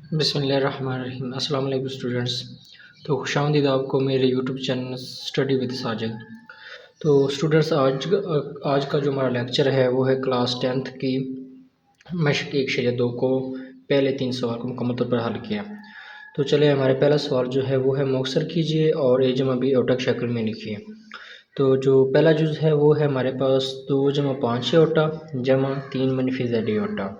बिस्मिल्लाहिर्रहमानिर्रहीम। अस्सलाम वालेकुम स्टूडेंट्स। तो खुशामदीद आपको मेरे YouTube channel study with Sajid. तो स्टूडेंट्स आज का जो हमारा लेक्चर है वो है क्लास 10th की मशक 1/2 को पहले 3 सवाल को मुकम्मल तौर पर हल किया। तो चलिए हमारे पहला सवाल जो है वो है मुख्तसर कीजिए और ए जमा बी ओटा की शक्ल में लिखिए। तो जो पहला जुज़ है वो है हमारे पास 2 जमा 5 ओटा जमा 3 मनफी जेड ओटा।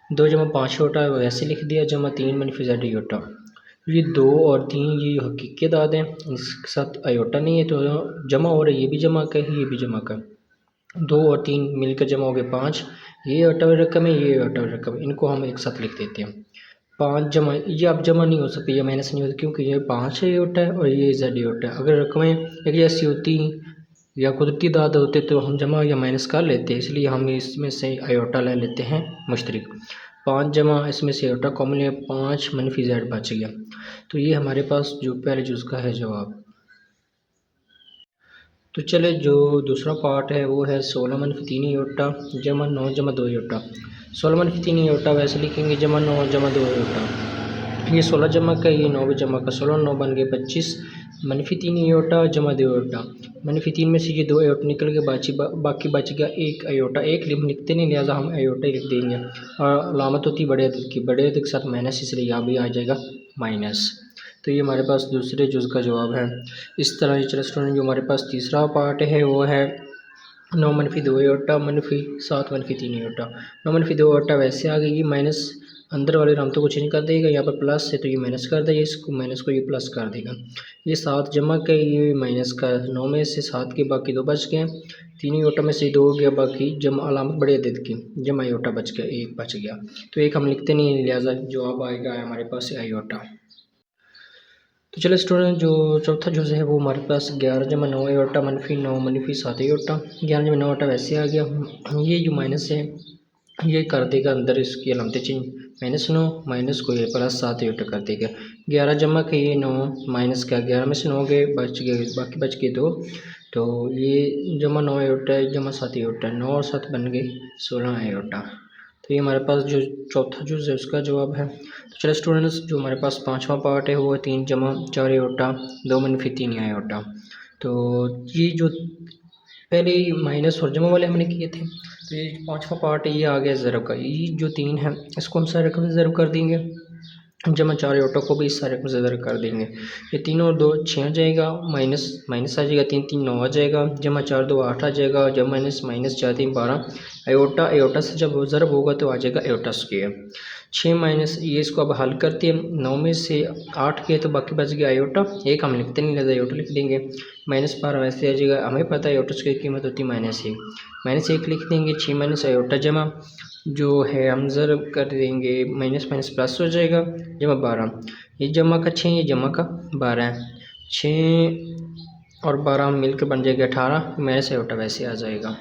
2 जमा 5 ओटा वैसे लिख दिया जमा 3 मनफी जेड ओटा। ये 2 और 3 ये हकीकी दाद हैं, इसके साथ आयोटा नहीं है तो जमा हो रहा है, ये भी जमा का है ये भी जमा का। 2 और 3 मिलकर जमा हो गए 5। ये आयोटा वाली रकम है ये आयोटा वाली रकम है, इनको हम एक साथ लिख देते हैं। 5 जमा ये अब जमा नहीं हो सकती या माइनस नहीं होती क्योंकि ये 5 आयोटा है और ये जेड आयोटा है। अगर रकमें एक जैसी होती या कुदरती दाद होते तो हम जमा या माइनस कर लेते, इसलिए हम इसमें से आयोटा ले लेते हैं मुश्तरिक। 5 जमा इसमें से आयोटा कॉमन है, 5 मनफी जेड बच गया। तो ये हमारे पास जो पहले जुज़ का है जवाब। तो चले जो दूसरा पार्ट है वो है 16 मनफी 3 आयोटा जमा 9 जमा 2 आयोटा। 16 मनफी 3 आयोटा वैसे लिखेंगे जमा 9 जमा 2 आयोटा। ये 16 जमा का ये 9 भी जमा का 16 9 बन गए 25 मनफी 3 आयोटा जमा 2 आयोटा। मनफी 3 में से ये 2 आयोटा निकल गए, बाकी बच गया 1 आयोटा। एक लिखते नहीं लिहाजा हम आयोटा ही लिख देंगे और अलामत होती बड़े अदद की, बड़े अदद के साथ माइनस, इसलिए यहाँ भी आ जाएगा माइनस। तो ये हमारे पास दूसरे जुज़ का जवाब है। इस तरह चलो स्टूडेंट जो हमारे पास तीसरा पार्ट है वो है 9 मनफी 2 आयोटा मनफी 7 मनफी 3 आयोटा। 9 मनफी 2 आयोटा वैसे आ गई, ये माइनस अंदर वाले रामतों को चेंज कर देगा, यहाँ पर प्लस है तो ये माइनस कर देगा, इसको माइनस को ये प्लस कर देगा। ये 7 जमा का ये माइनस का 9 में से 7 के बाकी 2 बच गए, 3 आयोटा में से 2 हो गया, बाकी जमा अलामत बड़े अदद की जमा आयोटा बच गया, 1 बच गया। तो एक हम लिखते नहीं लिहाजा जवाब आएगा हमारे पास आयोटा। तो चलो स्टूडेंट जो चौथा जुज़ है वो हमारे पास 11 जमा 9 आयोटा मनफी 9 मनफी 7 आयोटा। 11 जमा 9 आयोटा वैसे आ गया, ये जो माइनस है ये कर देगा अंदर इसकी अलामतें चेंज, -9 माइनस को ये प्लस 7 आयोटा कर देगा। 11 जमा का ये 9 माइनस का 11 में से 9 गए बच गए, बाकी बच गए 2, तो ये जमा 9 आयोटा जमा 7 आयोटा, 9 और 7 बन गए 16 आयोटा। तो ये हमारे पास जो चौथा जुज़ है उसका जवाब है। तो चलो स्टूडेंट्स जो हमारे पास पांचवा पार्ट है वो है 3 जमा 4 आयोटा 2 मनफी 3 आयोटा। तो ये जो पहले माइनस और जमा वाले हमने किए थे, तो ये पांचवा पार्ट ये आ गया ज़रब का। ये जो 3 है इसको हम सारे रकम से ज़रब कर देंगे, जमा 4 आयोटा को भी इस सारे रकम से ज़रब कर देंगे। ये 3 और 2 6 आ जाएगा, माइनस माइनस आ जाएगा, 3 3 9 आ जाएगा, जमा 4 2 8 आ जाएगा, जब माइनस माइनस 4 3 12 आयोटा। आयोटा से जब ज़रब होगा तो आ जाएगा आयोटा स्क्वायर। 6 माइनस ये इसको अब हल करते हैं, 9 में से 8 किए तो बाकी बच गया आयोटा, एक हम लिखते नहीं लिहाजा आयोटा लिख देंगे। -12 वैसे आ जाएगा, हमें पता है आयोटा स्क्वायर की कीमत होती है -1 लिख देंगे। 6 माइनस आयोटा जमा जो है हम ज़रब कर देंगे, माइनस माइनस प्लस हो जाएगा, जमा 12। ये जमा का 6 ये जमा का 12 है, 6 और 12 मिलकर बन जाएगा 18, माइनस आयोटा वैसे आ जाएगा।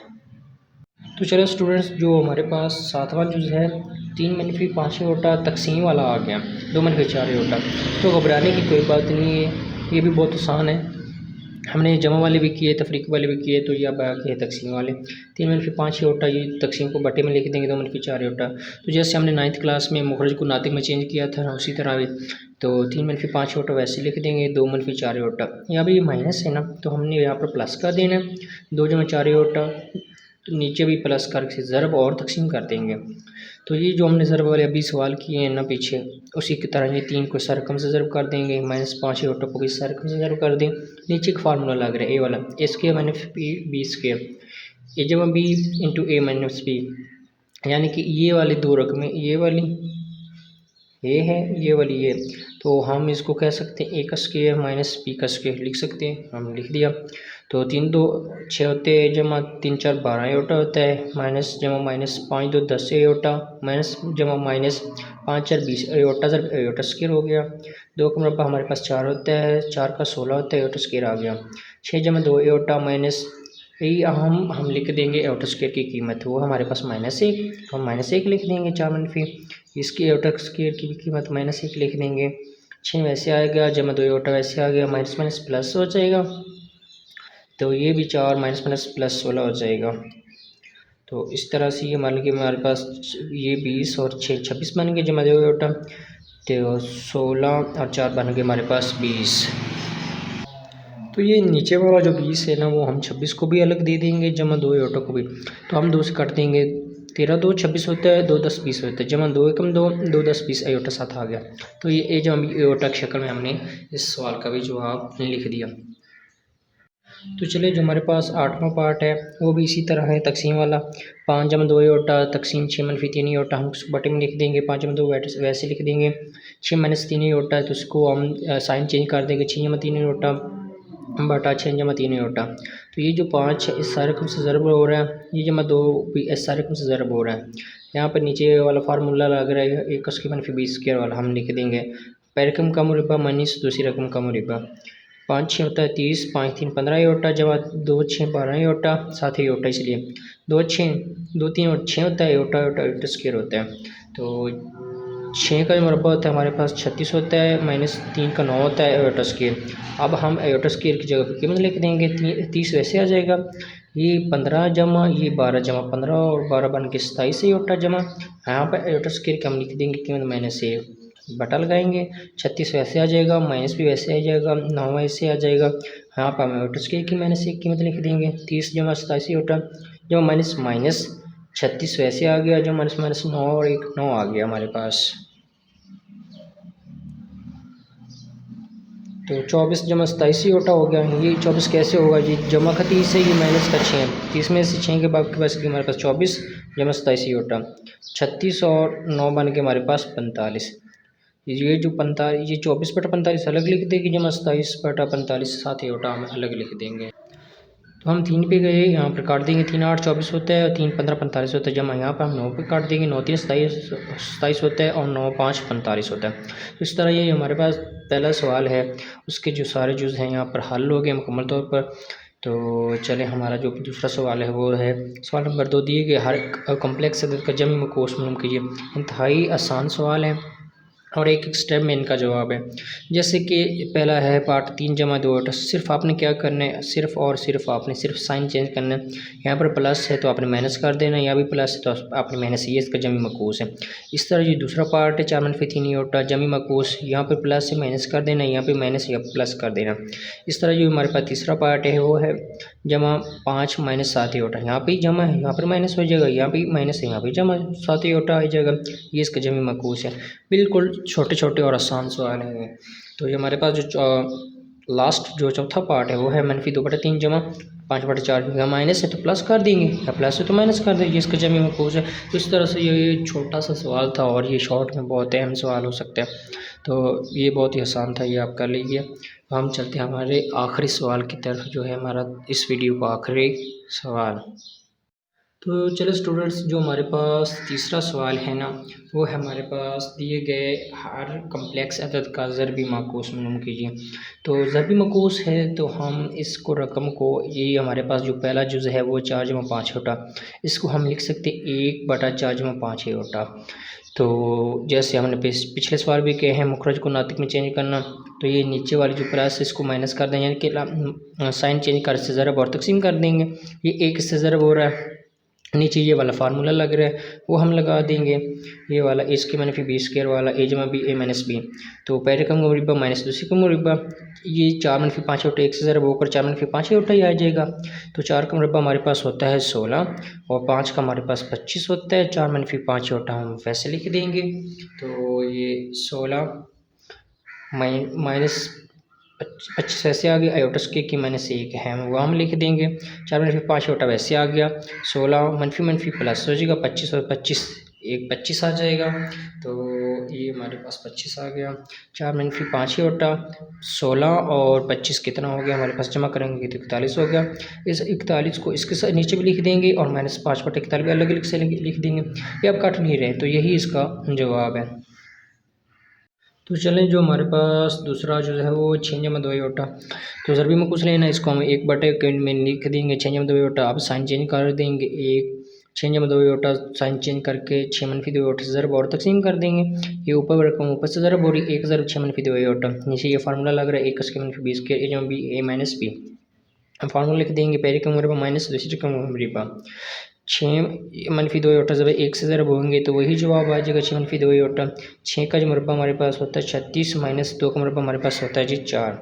तो चलो स्टूडेंट्स जो हमारे पास सातवां जुज़ है 3 मनफी 5 आयोटा तकसीम वाला आ गया 2 मनफी 4 आयोटा। तो घबराने की कोई बात नहीं है, ये भी बहुत आसान है, हमने जमा वाले भी किए तफरीक वाले भी किए, तो ये बाकी है तकसीम वाले। 3 मनफी 5 आयोटा ये तकसीम को बटे में लिख देंगे, 2 मनफी 4 आयोटा। तो जैसे हमने 9th क्लास में मुखरज को नातिक में चेंज किया था उसी तरह भी, तो 3 मनफी 5 आयोटा वैसे लिख देंगे, 2 मनफी 4 आयोटा। यहाँ भी माइनस है ना तो हमने यहाँ पर प्लस कर देना, 2 जमा 4 आयोटा, तो नीचे भी प्लस करके ज़रब और तकसीम कर देंगे। तो ये जो हमने ज़रब वाले अभी सवाल किए हैं ना पीछे, उसी की तरह ये 3 को इस रकम से ज़रब कर देंगे, -5 आयोटा को भी इस रकम से ज़रब कर दें। नीचे का फार्मूला लग रहा है ए वाला, ए स्क्वायर माइनस बी स्क्वायर, ए जमा बी इंटू ए माइनस बी, यानी कि ये वाली 2 रकमें, ये वाली ये है ये वाली ये, तो हम इसको कह सकते हैं ए का स्क्वायर माइनस बी का स्क्वायर लिख सकते हैं, हम लिख दिया। तो 3 2 6 होते हैं, जमा 3 4 12 आयोटा होता है, माइनस जमा माइनस 5 2 10 आयोटा, माइनस जमा माइनस 5 4 20 आयोटा, जब आयोटा स्क्वायर हो गया। 2 का मुरब्बा हमारे पास 4 होता है, 4 का 16 होता है, आयोटा स्क्वायर आ गया। 6 जमा 2 आयोटा माइनस यही हम लिख देंगे आयोटा स्क्वायर की कीमत, वो हमारे पास -1, तो हम -1 लिख देंगे 4 मनफी, इसकी आयोटा स्क्वायर की भी कीमत -1 लिख देंगे। 6 वैसे आएगा, जमा 2 आयोटा वैसे आ गया, माइनस माइनस प्लस हो जाएगा, तो ये भी 4 माइनस माइनस प्लस 16 हो जाएगा। तो इस तरह से ये मान लीजिए हमारे पास ये 20 और 6 26 बन गए, जमा 2 आयोटा। तो 16 और 4 बन गए हमारे पास 20। तो ये नीचे वाला जो 20 है ना वो हम 26 को भी अलग दे देंगे जमा 2 आयोटा को भी। तो हम 2 से काट देंगे, 13 2 26 होता है, 2 10 20 होता है, जमा 2 एकम 2, 2 10 20 आयोटा साथ आ गया। तो ये जो हम आयोटा की शक्ल में हमने इस सवाल का भी जवाब लिख दिया। तो चलिए जो हमारे पास 8वां पार्ट है वो भी इसी तरह है, तकसीम वाला। 5 जमा 2 आयोटा तकसीम 6 - 3 आयोटा हम उसको बटे में लिख देंगे। 5 जमा 2 वैसे लिख देंगे। 6 - 3 आयोटा तो उसको हम साइन चेंज कर देंगे। 6 जमा 3 आयोटा बटा 6 जमा 3 आयोटा। तो ये जो 5 है इस सारे रकम से ज़रब हो रहा है, ये जमा 2 भी इस सारे रकम से ज़रब हो रहा है। यहाँ पर नीचे वाला फार्मूला लग रहा है 1 उसकी मनफी 20 स्क्वायर वाला, हम लिख देंगे पहली रकम का मुरब्बा माइनस दूसरी रकम का मुरब्बा। 5 6 होता है 30, 5 3 15 आयोटा जमा 2 6 12 आयोटा, साथ ही आयोटा, इसलिए 2 6 2 3 और 6 होता है आयोटा आयोटा स्क्वायर होता है। तो 6 का जो मुरब्बा होता है हमारे पास 36 होता है, -3 का 9 होता है आयोटा स्क्वायर। अब हम आयोटा स्क्वायर की जगह पर कीमत लिख देंगे, 30 वैसे आ जाएगा। ये 15 जमा ये 12 जमा 15 और 12 बन के 27 आयोटा जमा, यहाँ पर आयोटा स्क्वायर का हम लिख देंगे कीमत -1 बटा लगाएंगे। 36 वैसे आ जाएगा, माइनस भी वैसे आ जाएगा, 9 वैसे आ जाएगा। यहाँ पर हम आयोटा स्क्वायर की -1 कीमत लिख देंगे। 30 जमा 87 आयोटा जमा माइनस 36 वैसे आ गया, जो माइनस 9 और 1 9 आ गया हमारे पास। तो 24 जमा 27 आयोटा हो गया। ये 24 कैसे होगा, ये जमा का 30 है, ये माइनस का 6 है, 30 में से 6 के बाद के पास हमारे पास 24 जमा 27 आयोटा। 36 और 9 बन के हमारे पास 45। ये जो 45 ये 24 बटा 45 अलग लिख देंगे, जमा 27 बटा 45 साथ आयोटा हम अलग लिख देंगे। तो हम 3 पे गए, यहाँ पर काट देंगे, 3 8 24 होता है और 3 15 45 होता है, जमा यहाँ पर हम 9 पे काट देंगे, 9 3 27 होता है और 9 5 45 होता है। तो इस तरह ये हमारे पास पहला सवाल है, उसके जो सारे जुज़ हैं यहाँ पर हल हो गए मुकम्मल तौर पर। तो चले हमारा जो दूसरा सवाल है वो है सवाल नंबर 2, दिए गए हर कम्प्लेक्स अदद का जमी मकोस मालूम कीजिए। इंतहाई आसान सवाल है और एक स्टेप में इनका जवाब है। जैसे कि पहला है पार्ट 3 जमा 2 आयोटा, सिर्फ आपने क्या करना है, सिर्फ और सिर्फ आपने सिर्फ साइन चेंज करना है। यहाँ पर प्लस है तो आपने माइनस कर देना, यहाँ भी प्लस है तो आपने माइनस, ये इसका जमी मकूस है। इस तरह ये दूसरा पार्ट है 4 - 3 आयोटा जमी मकूस, यहाँ पर प्लस है माइनस कर देना, यहाँ पर माइनस या प्लस कर देना। इस तरह जो हमारे पास तीसरा पार्ट है वो है जमा 5 - 7 आयोटा, यहाँ पर जमा है, यहाँ पर माइनस हो जाएगा, यहाँ पर माइनस है, यहाँ पर जमा 7 आयोटा आ जाएगा, ये इसका जमी मकूस है। बिल्कुल छोटे छोटे और आसान सवाल हैं। तो ये हमारे पास जो लास्ट जो चौथा पार्ट है वो है -2/3 जमा 5/4, या माइनस है तो प्लस कर देंगे, या प्लस है तो माइनस कर देंगे, इसका जमी मकूस है। तो इस तरह से ये छोटा सा सवाल था और ये शॉर्ट में बहुत अहम सवाल हो सकता है। तो ये बहुत ही आसान था, ये आप कर लीजिए। तो हम चलते हैं हमारे आखिरी सवाल की तरफ, जो है हमारा इस वीडियो का आखिरी सवाल। तो चलो स्टूडेंट्स, जो हमारे पास तीसरा सवाल है ना वो है हमारे पास दिए गए हर कम्प्लेक्स अदद का ज़रबी माकूस मालूम कीजिए। तो ज़रबी माकूस है तो हम इसको रकम को, ये हमारे पास जो पहला जुज़ है वो 4 जमा 5 होता, इसको हम लिख सकते 1/4 जमा 5 होता। तो जैसे हमने पिछले सवाल भी कहे हैं मुखरज को नातिक में चेंज करना, तो ये नीचे वाली जो प्लस है इसको माइनस कर देंगे, यानी कि साइन चेंज कर से ज़रब और तकसीम कर देंगे। ये 1 से ज़रब हो रहा है, नीचे ये वाला फार्मूला लग रहा है वो हम लगा देंगे, ये वाला इसके -b स्क्वायर वाला a जमा b a - b। तो पहले रकम का मुरब्बा माइनस दूसरी का मुरब्बा, ये 4 - 5 होता है, 1 से ज़रब होकर 4 - 5 होता ही आ जाएगा। तो 4 का मुरब्बा हमारे पास होता है 16 और 5 का हमारे पास 25 होता है, 4 - 5 होता हम वैसे लिख देंगे। तो ये 16 माइनस 25 वैसे आ गया, आयोटा स्क्वायर की -1 है वो हम लिख देंगे। 4 - 5 होता वैसे आ गया, 16 मनफी प्लस हो जाएगा, 25 और 25 एक 25 आ जाएगा। तो ये हमारे पास 25 आ गया। 4 - 5 होता 16 और 25 कितना हो गया हमारे पास, जमा करेंगे तो 41 हो गया। इस 41 को इसके साथ नीचे भी लिख देंगे और -5/41 भी अलग अलग से लिख देंगे, ये अब कट नहीं रहे, तो यही इसका जवाब है। तो चलें, जो हमारे पास दूसरा जो है वो 6 जमा 2 आयोटा, तो ज़रबी में कुछ लेना, इसको हम 1/के में लिख देंगे 6 जमा 2 आयोटा। अब साइन चेंज कर देंगे, 6 जमा 2 आयोटा साइन चेंज करके 6 - 2 आयोटा से ज़रब और तकसीम कर देंगे। ये ऊपर रकम ऊपर से ज़रब हो रही, 1 ज़रब 6 - 2 आयोटा, नीचे ये फार्मूला लग रहा है 1 के -b स्क्वायर a जमा b a - b। हम फार्मूला लिख देंगे, पहले का मुरब्बा माइनस दूसरे का मुरब्बा। 6-2 योटा जब 1 से ज़रब होंगे तो वही जवाब आ जाएगा 6-2 योटा। 6 का जो मुरब्बा हमारे पास होता है 36 माइनस 2 का मुरब्बा हमारे पास होता है जी 4।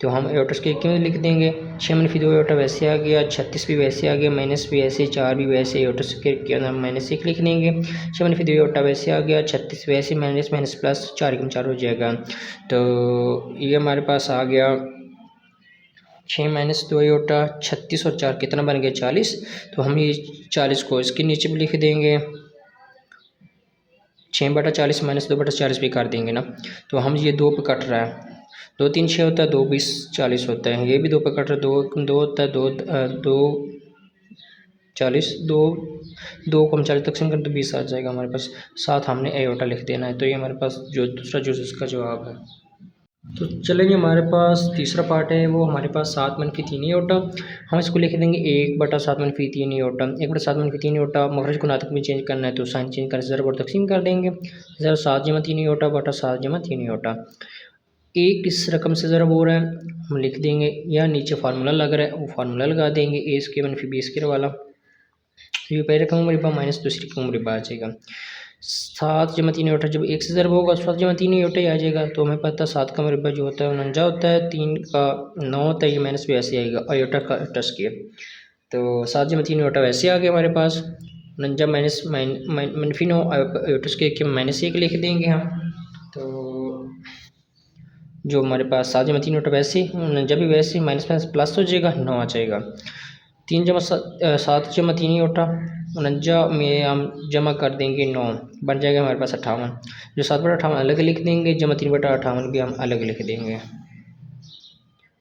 तो हम योटस के क्यों लिख देंगे 6-2 योटा वैसे आ गया, 36 भी वैसे आ गया, माइनस भी ऐसे, 4 भी वैसे, योटस के अंदर -1 लिख देंगे। 6-2 योटा वैसे आ गया, 36 वैसे, माइनस माइनस प्लस 4 हो जाएगा। तो ये हमारे पास आ गया 6-2 योटा 36 और 4 कितना बन गया 40। तो हम ये 40 को इसके नीचे भी लिख देंगे, 6/40 माइनस 2/40 भी कर देंगे ना। तो हम ये 2 पे कट रहा है, 2 3 6 होता है, 2 20 40 होता है। ये भी 2 पे कट रहा है, 2 होता है, 2 40, 2 को हम 40 तकसीम करें तो 20 आ जाएगा हमारे पास। साथ हमने एयोटा लिख देना है। तो ये हमारे पास जो दूसरा जो इसका जवाब है। तो चलेंगे हमारे पास तीसरा पार्ट है वो हमारे पास 7-3 योटा। हम इसको लिख देंगे 1/7-3 योटा। 1/7-3 योटा मखरज को नातक में चेंज करना है तो साइन चेंज कर ज़रब और तकसीम कर देंगे। 7-3 योटा बटा 7-3 योटा। ए किस रकम से ज़रब हो रहा है हम लिख देंगे, या नीचे फार्मूला लग रहा है वो फार्मूला लगा देंगे, a² - b² वाला। ये पहले रकम मुरब्बा माइनस दूसरी रकम मुरब्बा आ जाएगा। 7-3 योटा जब 1 से ज़रब होगा 7-3 योटा ही आ जाएगा। तो हमें पता है 7 का मुरब्बा जो होता है 49 होता है, 3 का 9 होता है, ये माइनस भी ऐसे आएगा और योटा का टस किया। तो 7-3 योटा वैसे आ गया हमारे पास। 49 माइनस -9 योटस के -1 लिख देंगे हम। तो जो हमारे पास 7-3 योटा वैसे 49 भी वैसे माइनस माइनस प्लस हो जाएगा, 9 आ जाएगा। 7-3 योटा 49 में हम जमा कर देंगे 9, बन जाएगा हमारे पास 58। जो 7/58 अलग लिख देंगे, जमा 3/58 भी हम अलग लिख देंगे।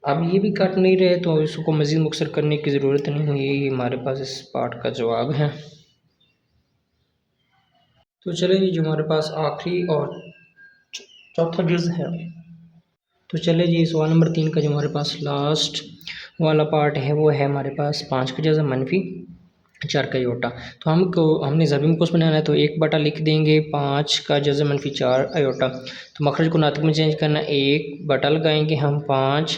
अब ये भी कट नहीं रहे तो इसको मज़ीद मुख्तसर करने की ज़रूरत नहीं हुई। यही हमारे पास इस पार्ट का जवाब है। तो चलिए जो हमारे पास आखिरी और चौथा जुज़ है, तो चले जी सवाल नंबर 3 का जो हमारे पास लास्ट वाला पार्ट है वो है हमारे पास 5 का जज़ा -4 का योटा। तो हमने ज़रबी में कुछ बनाना है तो 1 बटा लिख देंगे 5 का जज़ा -4 अयोटा। तो मखरज को नातक में चेंज करना, 1 बटा लगाएंगे हम 5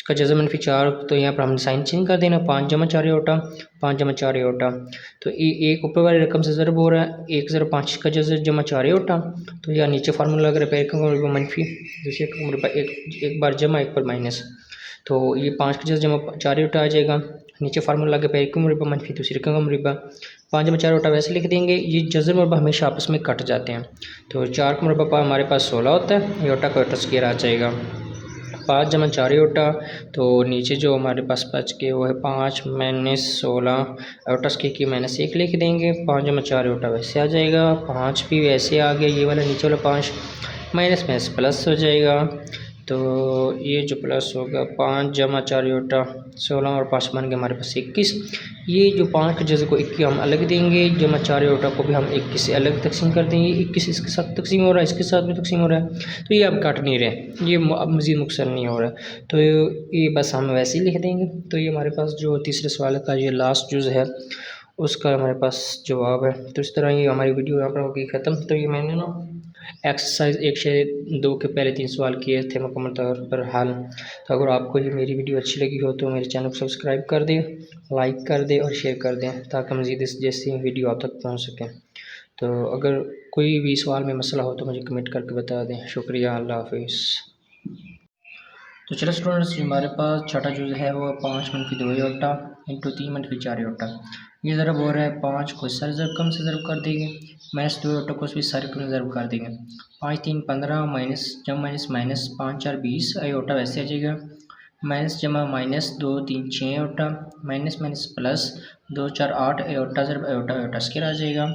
का जज़ा -4। तो यहाँ पर हमने साइन चेंज कर देना, 5-4 योटा, 5-4 योटा। तो एक ऊपर वाली रकम से ज़रब हो रहा है, 1 ज़रब 5 का जज़ा -4 योटा। तो यहाँ नीचे फार्मूला लग रहा है, पहले का मुरब्बा मनफी, दूसरे का मुरब्बा एक बार जमा एक बार माइनस। तो ये 5 का जज़ा -4 योटा आ जाएगा। नीचे फार्मूला लगे, पहले का मुरब्बा मनफी दूसरे का मुरब्बा। 5-4 योटा वैसे लिख देंगे। ये जज़र मुरब्बा हमेशा आपस में कट जाते हैं। तो 4 का मुरब्बा हमारे पास 16 होता है, योटा का योटा स्क्वायर आ जाएगा। 5-4 योटा। तो नीचे जो हमारे पास बच के वो है 5 - 16 योटा की -1 लिख देंगे। 5-4 योटा वैसे आ जाएगा, 5 भी वैसे आ गया, ये वाला नीचे वाला 5 माइनस प्लस हो जाएगा। तो ये जो प्लस होगा 5-4 योटा 16 और 5 बन गया हमारे पास 21। ये जो 5 के जज़े को 21 हम अलग देंगे, जमा 4 योटा को भी हम 21 से अलग तकसीम कर देंगे। 21 इसके साथ तकसीम हो रहा है, इसके साथ भी तकसीम हो रहा है, तो ये अब काट नहीं रहे, ये अब मज़ीद मुख्तसर नहीं हो रहा है। तो ये बस हम वैसे ही लिख देंगे। तो ये हमारे पास जो तीसरे सवाल का ये लास्ट जुज़ है उसका हमारे पास जवाब है। तो इस तरह ये हमारी वीडियो यहाँ पर होगी ख़त्म। तो ये मैंने ना एक्सरसाइज 1 से 2 के पहले 3 सवाल किए थे मुकम्मल तौर पर हल। तो अगर आपको ये मेरी वीडियो अच्छी लगी हो तो मेरे चैनल को सब्सक्राइब कर दें, लाइक कर दें और शेयर कर दें ताकि मज़ीद इस जैसी वीडियो आप तक पहुँच सकें। तो अगर कोई भी सवाल में मसला हो तो मुझे कमेंट करके बता दें। शुक्रिया, अल्लाह हाफिज़। तो चलो स्टूडेंट्स, हमारे पास छठा जुज़ है वो 5-2 योटा इंटू 3-4 योटा। ये ज़रब हो रहा है 5 को सारे रकम से ज़रब कर देंगे, -2 योटा को भी सारे रकम से ज़रब कर देंगे। 5-3 15 माइनस जमा माइनस 5-4 20 योटा वैसे आ जाएगा। माइनस जमा -2-3 6 iota, minus minus plus 2-4 8 iota ज़रब योटा योटा स्क्वायर आ जाएगा।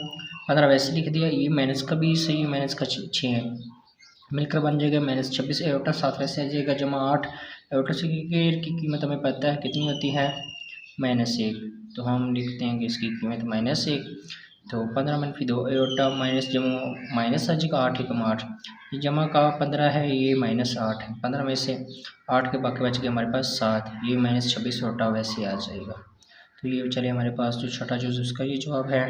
15 वैसे लिख दिया, ये माइनस का 20 है, ये माइनस का 6 है, मिलकर बन जाएगा -26 एयोटा। 7 वैसे आ जाएगा, जमा 8 एयोटा स्क्वायर की कीमत हमें पता है कितनी होती है -1। तो हम लिख देंगे इसकी कीमत -1। तो 15 - 2 एयोटा माइनस जमा माइनस आ जाएगा 8 एकम 8, ये जमा का 15 है, ये -8 है। 15 में से 8 के बाकी बच गए हमारे पास 7, ये -26 एयोटा वैसे आ जाएगा। तो ये चले हमारे पास जो छठा जो उसका ये जवाब है।